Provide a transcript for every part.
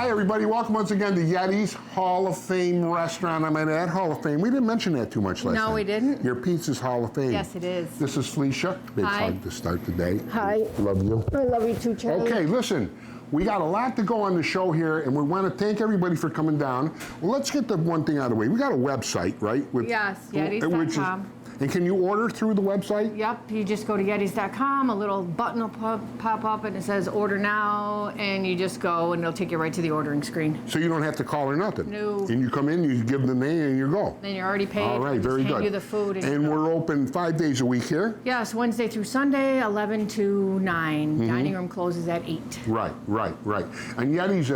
Hi everybody, welcome once again to Yettys Hall of Fame restaurant. I'm at Hall of Fame. We didn't mention that too much last time. No, we didn't. Your pizza's Hall of Fame. Yes, it is. This is Felicia. Big Hi. hug to start the day. Hi. Love you. I love you too, Charlie. Okay, listen, we got a lot to go on the show here, and we want to thank everybody for coming down. Well, let's get the one thing out of the way. We got a website, right? Yes, Yettys.com. And can you order through the website? Yep, you just go to Yettys.com, a little button will pop up and it says order now, and you just go and it'll take you right to the ordering screen. So you don't have to call or nothing? No. And you come in, you give them the name, and you go. Then you're already paid. All right, very just good. hand you the food. And we're open 5 days a week here? Yes, Wednesday through Sunday, 11 to 9. Dining room closes at 8. Right. And Yettys,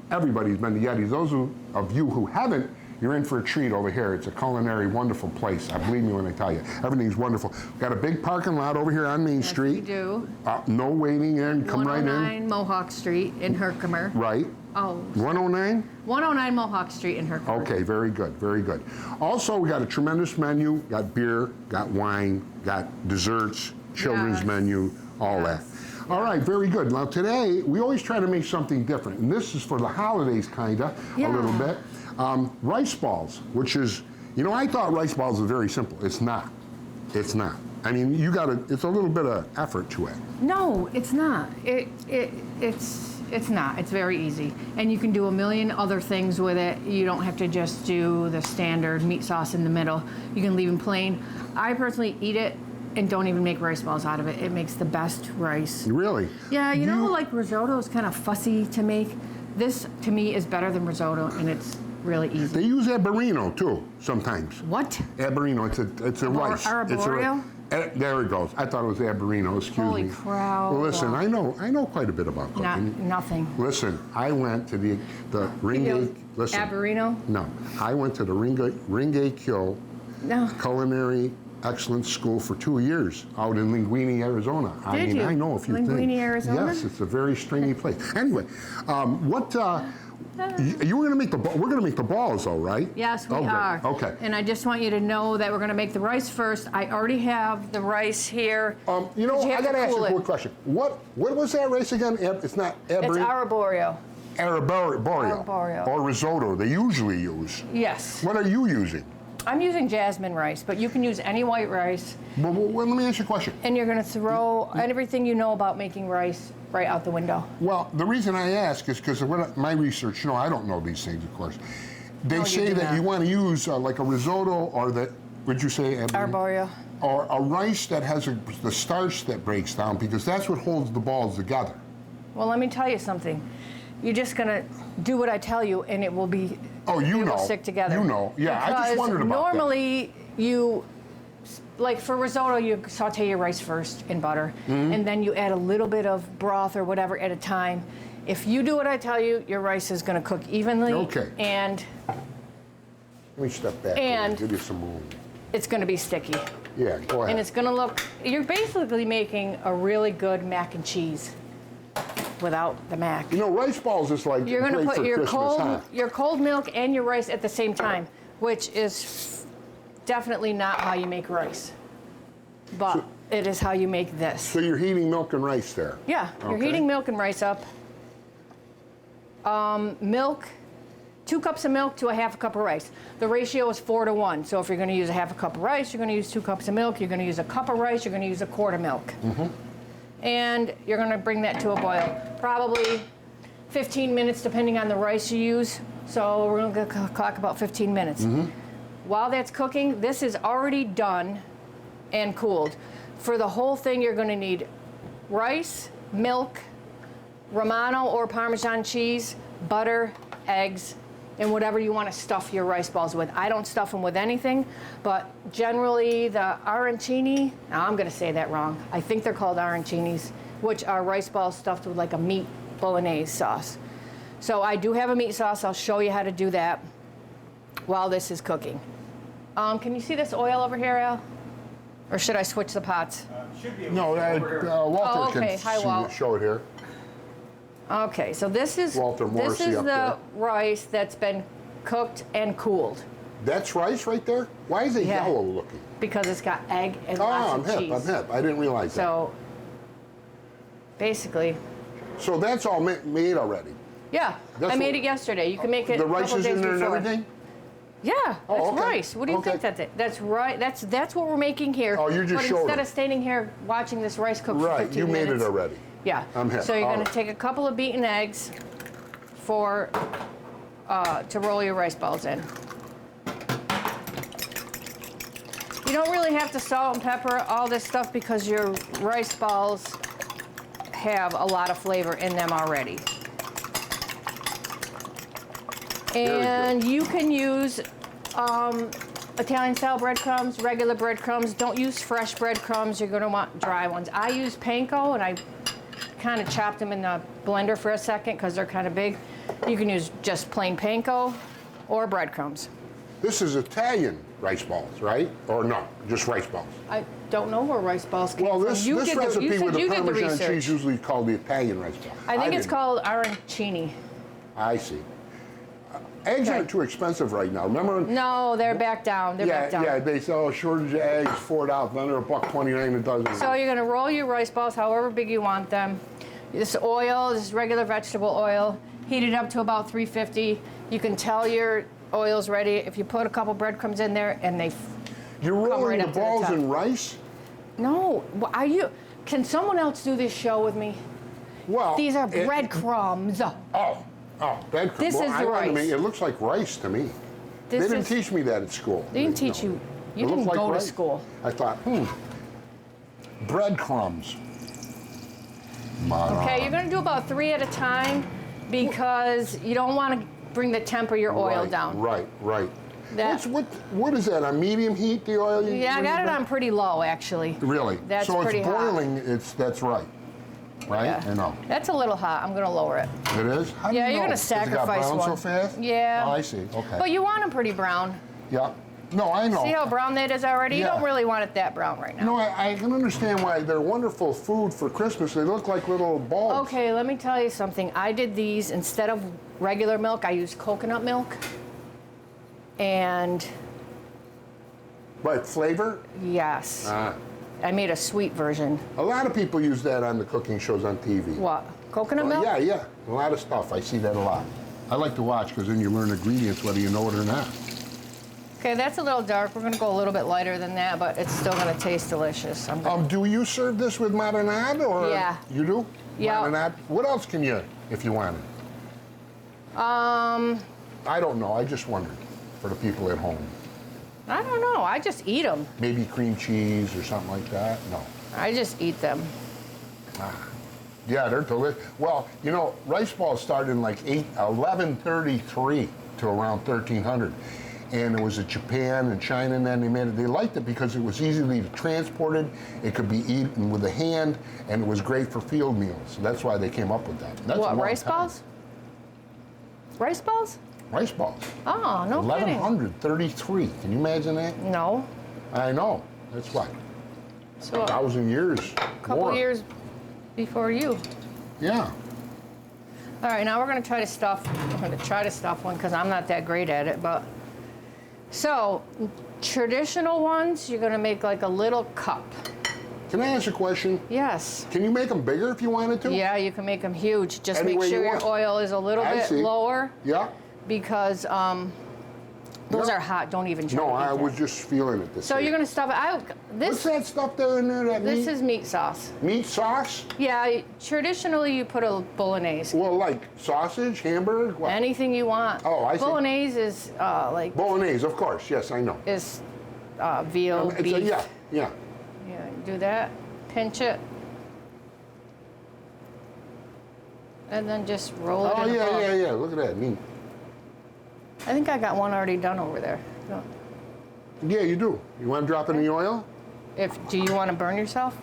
everybody's been to Yettys. Those of you who haven't, you're in for a treat over here. It's a culinary wonderful place. Believe me when I tell you. Everything's wonderful. We've got a big parking lot over here on Main Street. We do. No waiting in, come right in. 109 Mohawk Street in Herkimer. Right. Oh. 109? 109 Mohawk Street in Herkimer. Okay, very good, very good. Also, we got a tremendous menu. Got beer, got wine, got desserts, children's menu, all that. All right, very good. Now today, we always try to make something different. And this is for the holidays, kinda, a little bit. Rice balls, which is, I thought rice balls was very simple. It's not. It's not. I mean, it's a little bit of effort to it. No, it's not. It's not. It's very easy. And you can do a million other things with it. You don't have to just do the standard meat sauce in the middle. You can leave them plain. I personally eat it and don't even make rice balls out of it. It makes the best rice. Really? Yeah, you know, like risotto is kind of fussy to make. This, to me, is better than risotto, and it's really easy. They use arborino, too, sometimes. What? Arborino, it's a rice. Arborio? There it goes. I thought it was arborino, excuse me. Holy crow. Well, listen, I know quite a bit about cooking. Nothing. Listen, I went to the Ringay. Listen. Arborino? No, I went to the Ringay Kill Culinary Excellence School for 2 years out in Linguini, Arizona. Did you? I know a few things. Linguini, Arizona? Yes, it's a very stringy place. Anyway, you were going to make we're going to make the balls, though, right? Yes, we are. Okay. And I just want you to know that we're going to make the rice first. I already have the rice here. I got to ask you a quick question. What was that rice again? It's not arborio. It's arborio. Arborio. Or risotto, they usually use. Yes. What are you using? I'm using jasmine rice, but you can use any white rice. Well, let me ask you a question. And you're going to throw everything you know about making rice right out the window. Well, the reason I ask is because of my research, I don't know these things, of course. They say that you want to use like a risotto or would you say? Arborio. Or a rice that has the starch that breaks down, because that's what holds the balls together. Well, let me tell you something. You're just going to do what I tell you, and it will be... Oh, it will stick together. Yeah, I just wondered about that. Normally, like for risotto, you saute your rice first in butter, and then you add a little bit of broth or whatever at a time. If you do what I tell you, your rice is going to cook evenly. Okay. And let me step back and give you some room. It's going to be sticky. Yeah, go ahead. And it's going to look... You're basically making a really good mac and cheese without the mac. Rice balls is like you're going to put your Christmas, cold milk and your rice at the same time, which is definitely not how you make rice. But it is how you make this. So you're heating milk and rice there? Yeah, you're heating milk and rice up. Milk, 2 cups of milk to a half a cup of rice. The ratio is 4 to 1. So if you're going to use a half a cup of rice, you're going to use 2 cups of milk. You're going to use a cup of rice, you're going to use a quart of milk. And you're going to bring that to a boil. Probably 15 minutes, depending on the rice you use. So we're going to clock about 15 minutes. While that's cooking, this is already done and cooled. For the whole thing, you're going to need rice, milk, Romano or Parmesan cheese, butter, eggs, and whatever you want to stuff your rice balls with. I don't stuff them with anything, but generally the arancini, now I'm going to say that wrong. I think they're called arancinis, which are rice balls stuffed with like a meat bolognese sauce. So I do have a meat sauce. I'll show you how to do that while this is cooking. Can you see this oil over here, Al? Or should I switch the pots? Should be Walter can show it here. Okay, so this is the rice that's been cooked and cooled. That's rice right there? Why is it yellow looking? Because it's got egg and lots of cheese. I'm hip. I didn't realize that. So, basically. So that's all made already? Yeah, That's I made what- it yesterday. You can make it The a rice couple is days in there before. and everything? Yeah, that's Oh, okay. rice. What do you Okay. think that's it? That's right. That's what we're making here. Oh, you just but showed instead them. of standing here watching this rice cook for Right, 15 you made minutes. it already. Yeah. I'm here. So you're All going right. to take a couple of beaten eggs for to roll your rice balls in. You don't really have to salt and pepper all this stuff because your rice balls have a lot of flavor in them already. And you can use Italian-style breadcrumbs, regular breadcrumbs. Don't use fresh breadcrumbs. You're going to want dry ones. I use panko, and I kind of chopped them in the blender for a second because they're kind of big. You can use just plain panko or breadcrumbs. This is Italian rice balls, right? Or no, just rice balls? I don't know where rice balls came Well, from. this You recipe said with the you did the Parmesan research. cheese usually called the Italian rice ball. I think it's didn't. called arancini. I see. Eggs Okay. aren't too expensive right now. Remember? No, they're back down. They're back down. Yeah, they sell shortage of eggs, $4. Then they're $1.29 a dozen. So you're going to roll your rice balls however big you want them. This oil, this is regular vegetable oil. Heat it up to about 350. You can tell your oil's ready if you put a couple breadcrumbs in there and they You're come rolling right the up to the balls top. in rice? No, are you? Can someone else do this show with me? Well, These are breadcrumbs. Oh, breadcrumbs. This is I the wanted to rice. make- it looks like rice to me. They This didn't is- teach me that at school. They didn't teach you. You It looked didn't like go to rice. school. I thought, breadcrumbs. Okay, you're going to do about 3 at a time because you don't want to bring the temp of your oil Right, down. Right. That- What is that? On medium heat, the oil? Yeah, I got it on pretty low actually. Really? That's so pretty it's hot. boiling. That's right. Right? Yeah. Or no? That's a little hot. I'm going to lower it. It is. How do Yeah, you you're know? gonna Does it got sacrifice brown one. so fast? Yeah. Oh, I see. Okay. But you want them pretty brown. Yeah. No, I know. See how brown that is already? You Yeah. don't really want it that brown right now. No, I can understand why they're wonderful food for Christmas. They look like little balls. Okay, let me tell you something. I did these instead of regular milk. I used coconut milk. And But flavor? yes, I made a sweet version. A lot of people use that on the cooking shows on TV. What? Coconut milk? Yeah. A lot of stuff. I see that a lot. I like to watch because then you learn ingredients whether you know it or not. Okay, that's a little dark. We're gonna go a little bit lighter than that, but it's still gonna taste delicious. Do you serve this with marinade or? Yeah. You do? Yeah. Marinade? What else can you, if you wanted? I don't know. I just wondered for the people at home. I don't know. I just eat them. Maybe cream cheese or something like that? No. I just eat them. Yeah, they're delicious. Well, you know, rice balls started in like 1133 to around 1300. And it was in Japan and China, and then they made it. They liked it because it was easily transported. It could be eaten with a hand, and it was great for field meals. So that's why they came up with that. That's a What, long rice time. balls? Rice balls? Rice balls. Oh, no kidding. 1133. Can you imagine that? No. I know. That's what, So a 1,000 years. couple more. years before you. Yeah. All right, now we're gonna try to stuff. I'm gonna try to stuff one because I'm not that great at it, but. So, traditional ones, you're gonna make like a little cup. Can I ask a question? Yes. Can you make them bigger if you wanted to? Yeah, you can make them huge. Just Any make way you sure your want. oil is a little I bit see. lower Yeah? because those Yeah. are hot. Don't even try No, to eat I that. was just feeling it. So you're gonna stuff it. What's This that stuff there in there? That this meat? is meat sauce. Meat sauce? Yeah, traditionally you put a bolognese. Well, like sausage, hamburger? What? Anything you want. Oh, I see. Bolognese is like Bolognese, of course. Yes, I know. is veal, It's beef. yeah. Yeah, do that. Pinch it. And then just roll it Oh, in a ball. yeah. Look at that. Neat. I think I got one already done over there. No. Yeah, you do. You want to drop it in the oil? Do you want to burn yourself?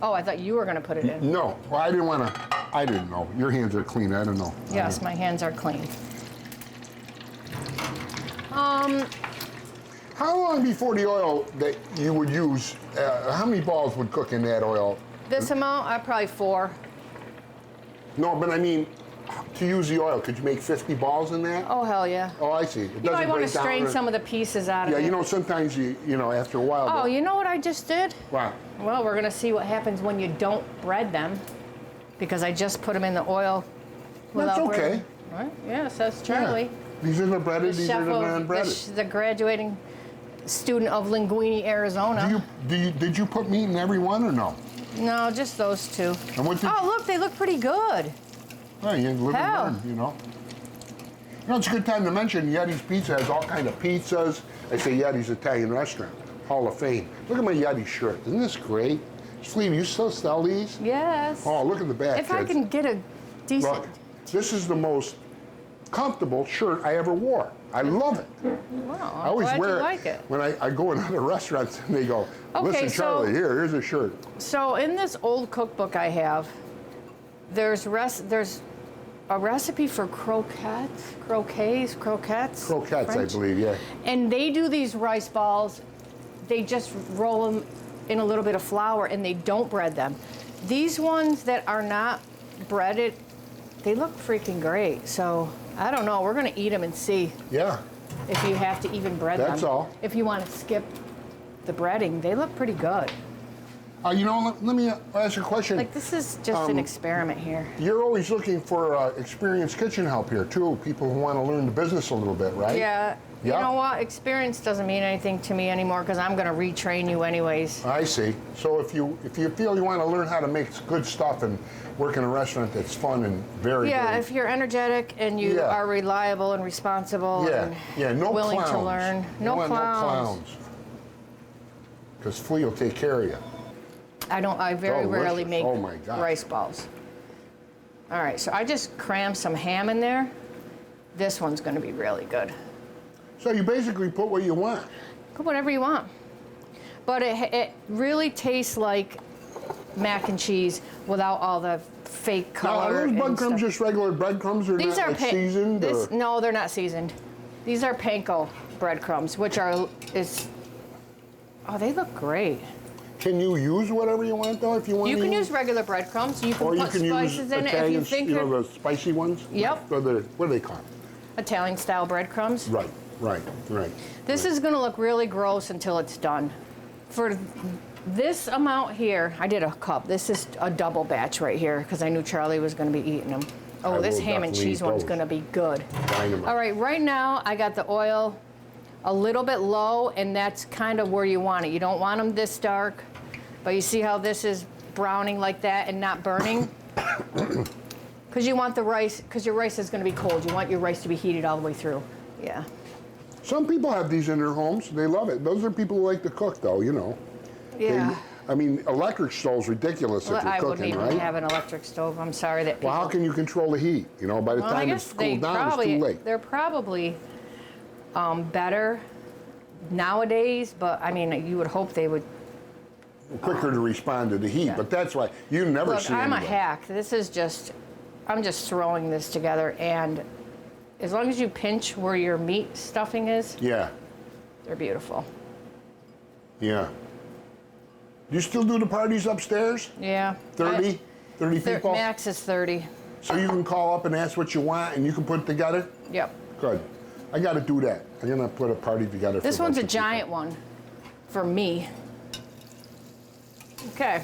Oh, I thought you were going to put it in. No. Well, I didn't want to. I didn't know. Your hands are clean. I don't know. Yes, my hands are clean. How long before the oil that you would use, how many balls would cook in that oil? This amount, probably 4. No, but I mean, to use the oil, could you make 50 balls in that? Oh, hell yeah. Oh, I see. It You know, I want to break down strain or- some of the pieces out of Yeah, it. you know, sometimes you know, after a while. Oh, you know what I just did? Wow. Well, we're going to see what happens when you don't bread them because I just put them in the oil That's without okay. breading. Right? Yeah, it says Charlie. Yeah. These are the breaded, these are the non-breaded. The graduating student of Linguini, Arizona. Did you put meat in every one or no? No, just those two. And what did Oh, look, they look pretty good. Oh, you live and Hell. learn, you know. You know, it's a good time to mention Yetty's Pizza has all kind of pizzas. I say Yetty's Italian Restaurant, Hall of Fame. Look at my Yeti shirt. Isn't this great? Flea, you still sell these? Yes. Oh, look at the back, If I kids. can get a decent... Look, this is the most comfortable shirt I ever wore. I love it. Wow, I I'm always glad wear you it like it. when I go in other restaurants and they go, Okay, listen, so- Charlie, here's a shirt. So in this old cookbook I have, there's a recipe for croquettes, Croquettes, French. I believe, yeah. And they do these rice balls, they just roll them in a little bit of flour and they don't bread them. These ones that are not breaded, they look freaking great. So I don't know, we're gonna eat them and see Yeah. if you have to even bread them. That's all. If you wanna skip the breading, they look pretty good. You know, let me ask you a question. Like this is just an experiment here. You're always looking for experienced kitchen help here, too. People who want to learn the business a little bit, right? Yeah. Yeah. You know what? Experience doesn't mean anything to me anymore because I'm going to retrain you anyways. I see. So if you feel you want to learn how to make good stuff and work in a restaurant that's fun and very Yeah, very, if you're energetic and you Yeah. are reliable and responsible and no willing clowns. to learn. You No want clowns. No clowns. Because Flea will take care of you. I very rarely Delicious. make Oh my God. rice balls. All right, so I just crammed some ham in there. This one's going to be really good. So you basically put what you want. Put whatever you want. But it really tastes like mac and cheese without all the fake Now, color. are those and breadcrumbs stuff. just regular breadcrumbs or These not are like seasoned? Or? No, they're not seasoned. These are panko breadcrumbs, which oh, they look great. Can you use whatever you want though if you want You to can use regular breadcrumbs. You can or you put can use spices in it if you Italian, think you they're know, the spicy ones? Yep. What are they called? Italian style breadcrumbs. Right. This is going to look really gross until it's done. For this amount here, I did a cup. This is a double batch right here because I knew Charlie was going to be eating them. Oh, I this will ham and definitely cheese eat one's those. going to be good. Dynamite. All right now I got the oil a little bit low, and that's kind of where you want it. You don't want them this dark, but you see how this is browning like that and not burning? Because you want the rice, because your rice is going to be cold. You want your rice to be heated all the way through. Yeah. Some people have these in their homes. They love it. Those are people who like to cook, though, you know. Yeah. I mean, electric stove's ridiculous if you're I wouldn't cooking, even right? have an electric stove. I'm sorry that people... Well, how can you control the heat? You know, by the Well, I time guess it's they cooled down, it's probably, too late. they're probably better nowadays, but I mean, you would hope they would... Quicker to respond to the heat, but that's why you never Look, see I'm a anybody. hack. This is just, I'm just throwing this together, and as long as you pinch where your meat stuffing is, Yeah, they're beautiful. yeah. Do you still do the parties upstairs? Yeah. 30 people? Max is 30. So you can call up and ask what you want and you can put it together? Yep. Good. I got to do that. I'm going to put a party together. This for one's a bunch of people. giant one for me. Okay.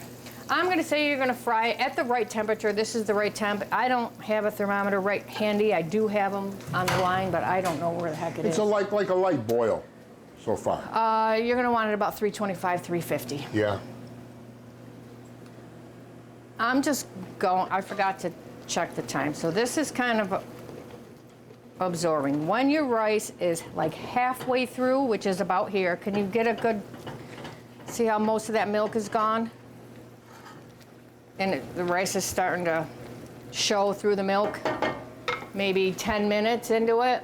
I'm going to say you're going to fry it at the right temperature. This is the right temp. I don't have a thermometer right handy. I do have them on the line, but I don't know where the heck it It's is. like a light boil so far. You're going to want it about 325, 350. Yeah. I'm just going, I forgot to check the time. So this is kind of absorbing. When your rice is like halfway through, which is about here, can you get a good, see how most of that milk is gone? And the rice is starting to show through the milk. Maybe 10 minutes into it,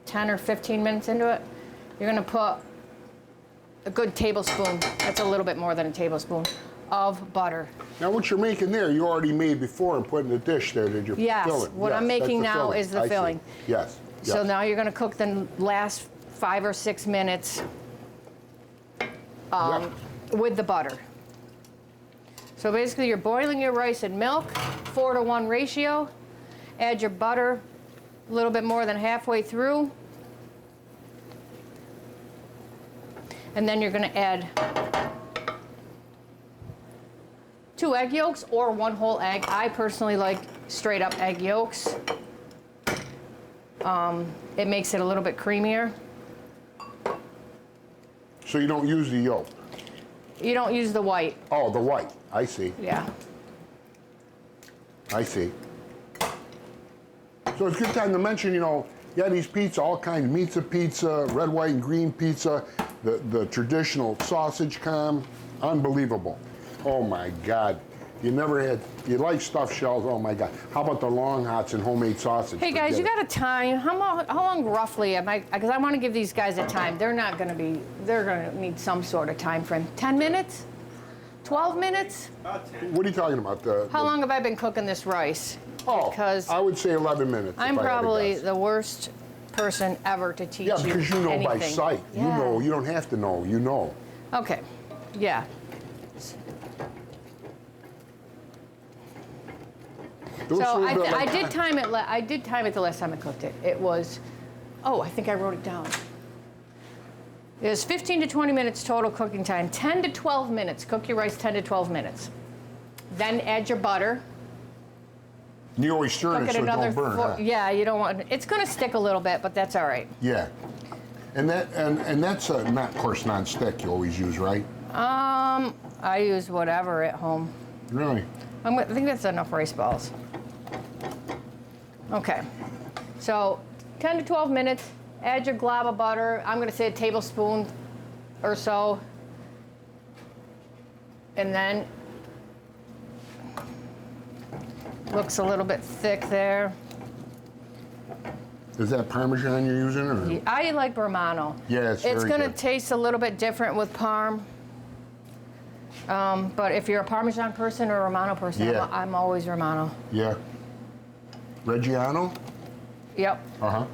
10 or 15 minutes into it, you're gonna put a good tablespoon, that's a little bit more than a tablespoon, of butter. Now what you're making there, you already made before and put in the dish there. Did you Yes, fill it? what Yes, I'm that's making the now filling. is the I see. filling. Yes. So yes. now you're gonna cook the last 5 or 6 minutes Yeah. with the butter. So basically you're boiling your rice in milk, 4-to-1 ratio. Add your butter a little bit more than halfway through. And then you're gonna add 2 2 egg yolks or 1 whole egg. I personally like straight up egg yolks. It makes it a little bit creamier. So you don't use the yolk? You don't use the white. Oh, the white. I see. Yeah. I see. So it's a good time to mention, you know, Yettys pizza, all kinds, meats of pizza, red, white, and green pizza, the traditional sausage com, unbelievable. Oh my God. You like stuffed shells, oh my God. How about the long hots and homemade sausage? Hey guys, you got a time? How long roughly am I? Because I want to give these guys a time. They're going to need some sort of time frame. 10 minutes? 12 minutes? What are you talking about? How long have I been cooking this rice? Oh, Because I would say 11 minutes. I'm if I had to probably guess. the worst person ever to teach you Yeah, because you know by anything. sight. Yeah. You know, you don't have to know, you know. Okay, yeah. Do us a So little bit I like did that. time it. I did time it the last time I cooked it. It was, oh, I think I wrote it down. It was 15 to 20 minutes total cooking time. 10 to 12 minutes. Cook your rice 10 to 12 minutes. Then add your butter. You always stir Cook it it so it another don't burn, huh? Yeah, you don't want. It's going to stick a little bit, but that's all right. Yeah. And that's not, of course, non-stick you always use, right? I use whatever at home. Really? I think that's enough rice balls. Okay, so 10 to 12 minutes, add your glob of butter. I'm gonna say a tablespoon or so. And then, looks a little bit thick there. Is that Parmesan you're using? Or? I like Romano. Yeah, it's very gonna good. taste a little bit different with Parm. But if you're a Parmesan person or a Romano person, Yeah. I'm always Romano. Yeah. Reggiano? Yep. Uh-huh.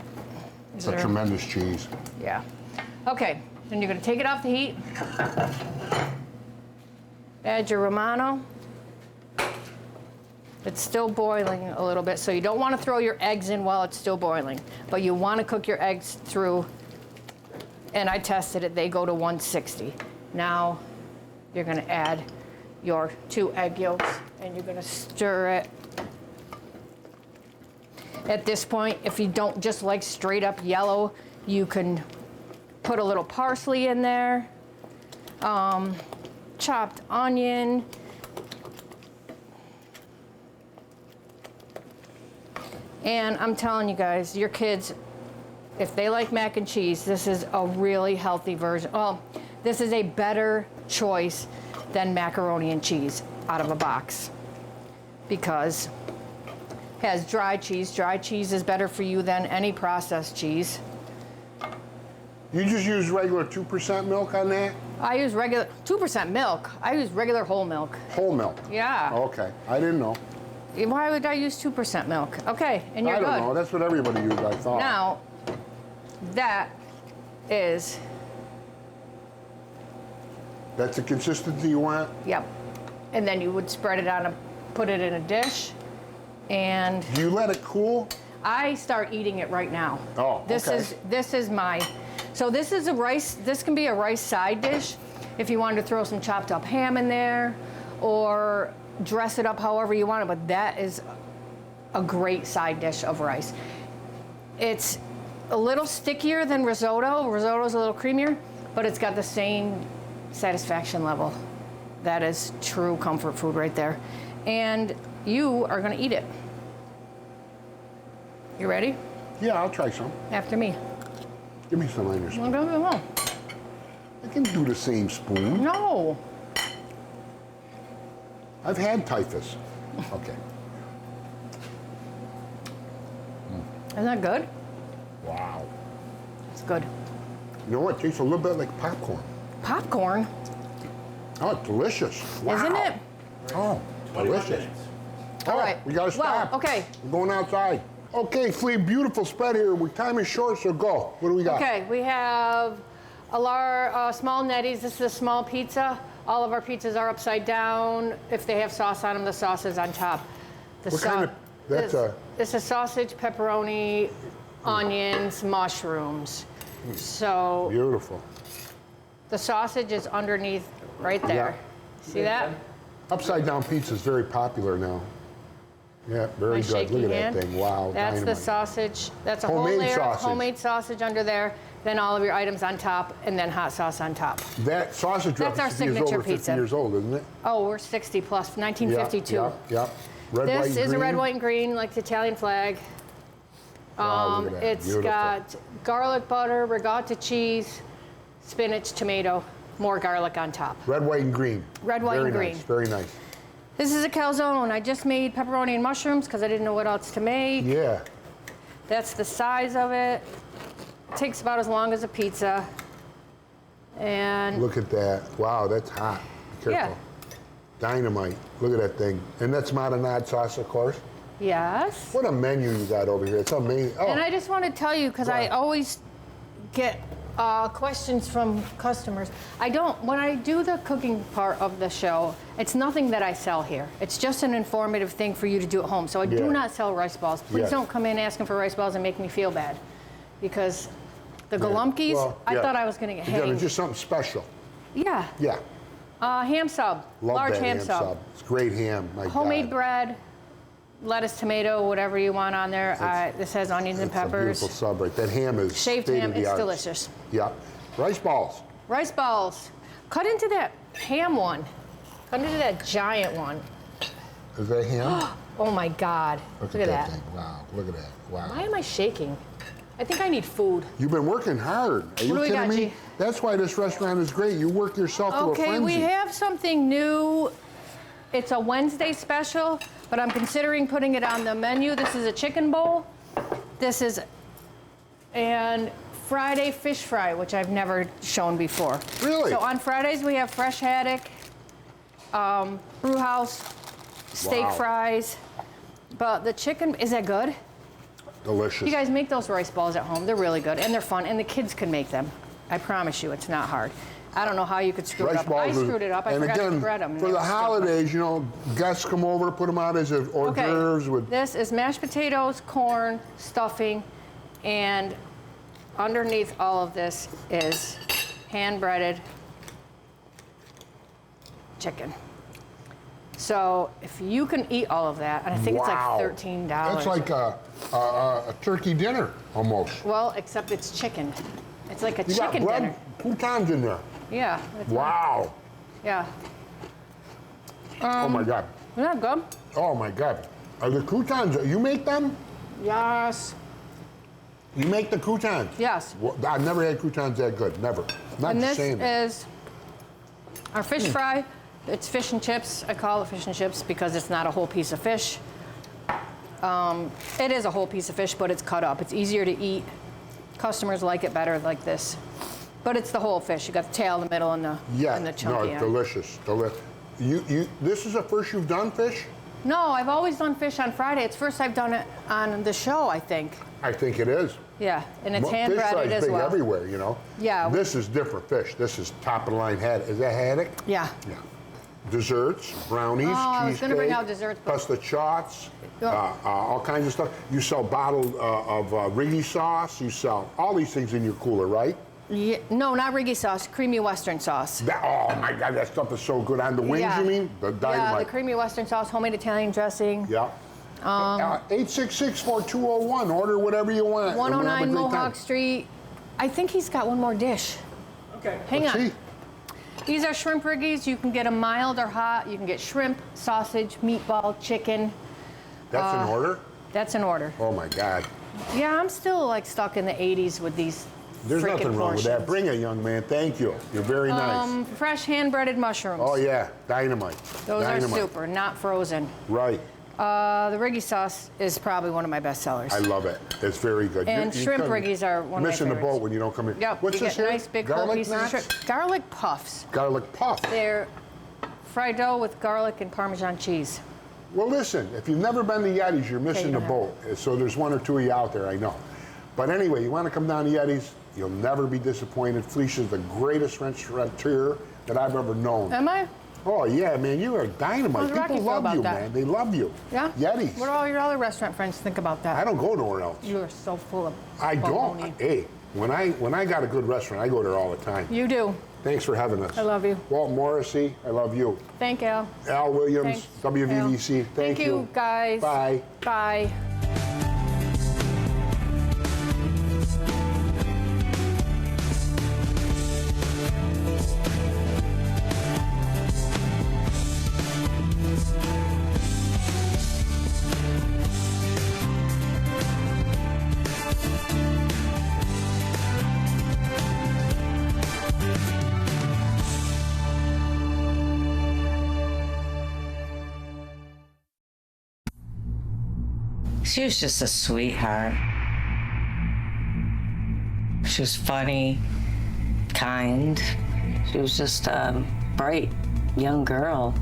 It's a Sure. tremendous cheese. Yeah. Okay, then you're gonna take it off the heat. Add your Romano. It's still boiling a little bit, so you don't want to throw your eggs in while it's still boiling, but you want to cook your eggs through, and I tested it, they go to 160. Now, you're gonna add your 2 egg yolks, and you're gonna stir it. At this point, if you don't just like straight up yellow, you can put a little parsley in there, chopped onion, and I'm telling you guys, your kids, if they like mac and cheese, this is a really healthy version. Well, this is a better choice than macaroni and cheese out of a box because it has dry cheese. Dry cheese is better for you than any processed cheese. You just use regular 2% milk on that? I use regular 2% milk. I use regular whole milk. Whole milk? Yeah. Okay, I didn't know. Why would I use 2% milk? Okay, and you're I good. don't know, that's what everybody used, I thought. Now, that is, That's the consistency you want? yep. And then you would spread it on put it in a dish, and Do you let it cool? I start eating it right now. Oh, This okay. is my, so this is a rice, this can be a rice side dish if you wanted to throw some chopped up ham in there or dress it up however you want it, but that is a great side dish of rice. It's a little stickier than risotto. Risotto's a little creamier, but it's got the same satisfaction level. That is true comfort food right there. And you are gonna eat it. You ready? Yeah, I'll try some. After me. Give me some on your spoon. No. I can do the same spoon. No. I've had typhus. Okay. Isn't that good? Wow. It's good. You know what? It tastes a little bit like popcorn. Popcorn, Oh, it's delicious. Wow. isn't it? Oh, 21 delicious. minutes. Oh, All right. we gotta Well, stop. okay. We're going outside. Okay, Flea, beautiful spread here. Time is short, so go. What do we got? Okay, we have a small Yettys. This is a small pizza. All of our pizzas are upside down. If they have sauce on them, the sauce is on top. The What kind of- that's a- This is sausage, pepperoni, onions, mushrooms. So Beautiful. the sausage is underneath right there. See that? Upside down pizza is very popular now. Yeah, very My good. shaky Look at hand. that thing. Wow, That's dynamite. the sausage. That's a Homemade whole layer sausage. of homemade sausage under there. Then all of your items on top, and then hot sauce on top. That sausage That's our recipe is signature over 50 pizza. years old, isn't it? Oh, we're 60 plus, 1952. Yeah. Red, white, This and is a red, green. white, and green, like the Italian flag. Wow, look at that. It's Beautiful. got garlic butter, ricotta cheese, spinach, tomato, more garlic on top. Red, white, and green. Red, white, very and nice, green. Very nice. This is a calzone. I just made pepperoni and mushrooms because I didn't know what else to make. Yeah. That's the size of it. It takes about as long as a pizza. And Look at that. Wow, that's hot. Be careful. Yeah. Dynamite. Look at that thing. And that's marinade sauce, of course. yes. What a menu you got over here. It's amazing. Oh, And I just want to tell you, because I Right. always get questions from customers. When I do the cooking part of the show, it's nothing that I sell here. It's just an informative thing for you to do at home. So I Yeah. do not sell rice balls. Please Yes. don't come in asking for rice balls and make me feel bad. Because the Golumkis, well, I yeah. thought I was going to get you got hanged. just something special. Yeah. Yeah. Ham sub. Love Large that ham sub. It's great ham. My Homemade God. bread, lettuce, tomato, whatever you want on there. This has onions and It's a peppers. beautiful sub right. That ham is Shaved state ham, of the it's art. delicious. Yeah. Rice balls. Rice balls. Cut into that ham one. Cut into that giant one. Is that ham? Oh my God. Look at that. thing. Wow. Look at that. Wow. Why am I shaking? I think I need food. You've been working hard. Are you do we kidding got, me? G? That's why this restaurant is great. You work yourself to a Okay, frenzy. we have something new. It's a Wednesday special, but I'm considering putting it on the menu. This is a chicken bowl. And Friday fish fry, which I've never shown before. Really? So on Fridays we have fresh haddock, brew house, steak Wow. fries. But the chicken, is that good? Delicious. You guys make those rice balls at home. They're really good and they're fun, and the kids can make them. I promise you, it's not hard. I don't know how you could screw it Rice up. balls I are- screwed it up. I and forgot again, to bread them. for the holidays, you know, guests come over, put them out as hors d'oeuvres with. This is mashed potatoes, corn, stuffing, and underneath all of this is hand-breaded chicken. So if you can eat all of that, and I think Wow. it's like $13. That's like a turkey dinner almost. Well, except it's chicken. It's like a You got chicken bread, dinner. croutons in there. Yeah. It's Wow. Yeah. Oh my God. Isn't that good? Oh my God. Are the croutons, you make them? Yes. You make the croutons? Yes. Well, I've never had croutons that good. Never. Not And the this same. is our fish fry. It's fish and chips. I call it fish and chips because it's not a whole piece of fish. It is a whole piece of fish, but it's cut up. It's easier to eat. Customers like it better like this. But it's the whole fish. You got the tail, the middle, and the no, chunky it's end. delicious. This is the first you've done fish? No, I've always done fish on Friday. It's first I've done it on the show, I think. I think it is. Yeah, and it's Fish hand fry's breaded as big well. everywhere, you know. Yeah. This is different fish. This is top of the line haddock. Is that haddock? Yeah. Yeah. Desserts, brownies, Oh, I was cheesecake. gonna bring out desserts, but- Plus the chots, Yeah. all kinds of stuff. You sell bottled of Riggy sauce. You sell all these things in your cooler, right? Yeah, no, not Riggy sauce, creamy Western sauce. Oh my God, that stuff is so good. On the wings, Yeah. you mean? The Yeah, the dynamite. creamy Western sauce, homemade Italian dressing. Yeah. 866-4201. Order whatever you want. and we'll have a 109 great Mohawk time. Street. I think he's got one more dish. Okay. Hang Let's on. see. These are shrimp riggies. You can get them mild or hot. You can get shrimp, sausage, meatball, chicken. That's an order? That's an order. Oh my God. Yeah, I'm still like stuck in the 80s with these There's frickin' nothing wrong with that. portions. Bring it, young man. Thank you. You're very nice. Fresh hand-breaded mushrooms. Oh yeah, dynamite. Those Dynamite. are super, not frozen. Right. The riggy sauce is probably one of my best sellers. I love it. It's very good. And shrimp riggies are one of my Missing the favorites. boat when you don't come in. Yep, What's you this get here? nice big whole Garlic pieces of knots? shrimp. Garlic puffs. Garlic puff. They're fried dough with garlic and Parmesan cheese. Well, listen, if you've never been to Yettys, you're missing you the don't boat. So there's one or two of you out there, I know. But anyway, you want to come down to Yettys, you'll never be disappointed. Fleece is the greatest restaurateur that I've ever known. Am I? Oh yeah, man, you are dynamite. How's Rocky People feel love about you, that? man. They love you. Yeah? Yettys. What do all your other restaurant friends think about that? I don't go nowhere else. You are so full of I baloney. don't. Hey, when I got a good restaurant, I go there all the time. You do. Thanks for having us. I love you. Walt Morrissey, I love you. Thank Al. Al Williams, Thanks, WVVC, Al. thank you. Guys. Bye. Bye. She was just a sweetheart. She was funny, kind. She was just a bright young girl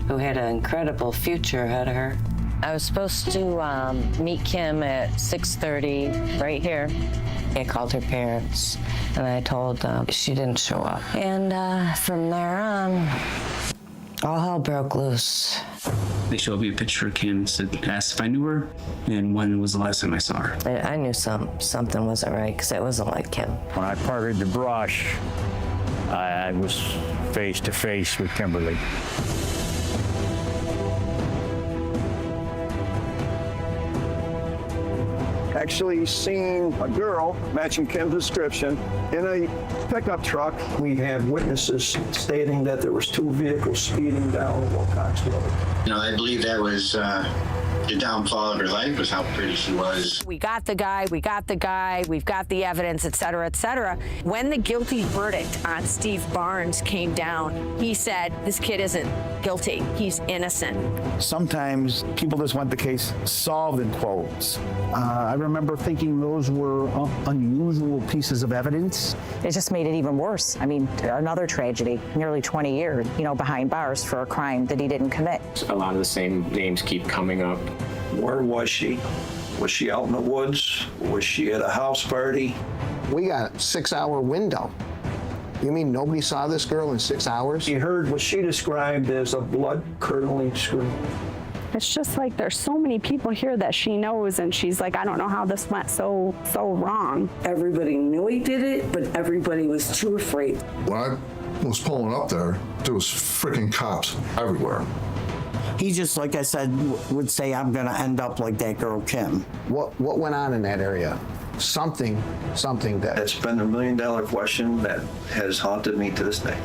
who had an incredible future ahead of her. I was supposed to meet Kim at 6:30 right here. I called her parents and I told them she didn't show up. And from there on, all hell broke loose. They showed me a picture of Kim, asked if I knew her, and when was the last time I saw her. I knew something wasn't right because it wasn't like Kim. When I parted the brush, I was face to face with Kimberly. Actually seen a girl matching Kim's description in a pickup truck. We have witnesses stating that there was 2 vehicles speeding down Wilcox Road. You know, I believe that was the downfall of her life, was how pretty she was. We got the guy, we've got the evidence, et cetera, et cetera. When the guilty verdict on Steve Barnes came down, he said, this kid isn't guilty, he's innocent. Sometimes people just want the case solved in quotes. I remember thinking those were unusual pieces of evidence. It just made it even worse. I mean, another tragedy, nearly 20 years, behind bars for a crime that he didn't commit. A lot of the same names keep coming up. Where was she? Was she out in the woods? Was she at a house party? We got a 6-hour window. You mean nobody saw this girl in 6 hours? She heard what she described as a blood-curdling scream. It's just like there's so many people here that she knows, and she's like, I don't know how this went so wrong. Everybody knew he did it, but everybody was too afraid. When I was pulling up there was freaking cops everywhere. He just, like I said, would say, I'm gonna end up like that girl Kim. What went on in that area? Something that... That's been the $1 million question that has haunted me to this day.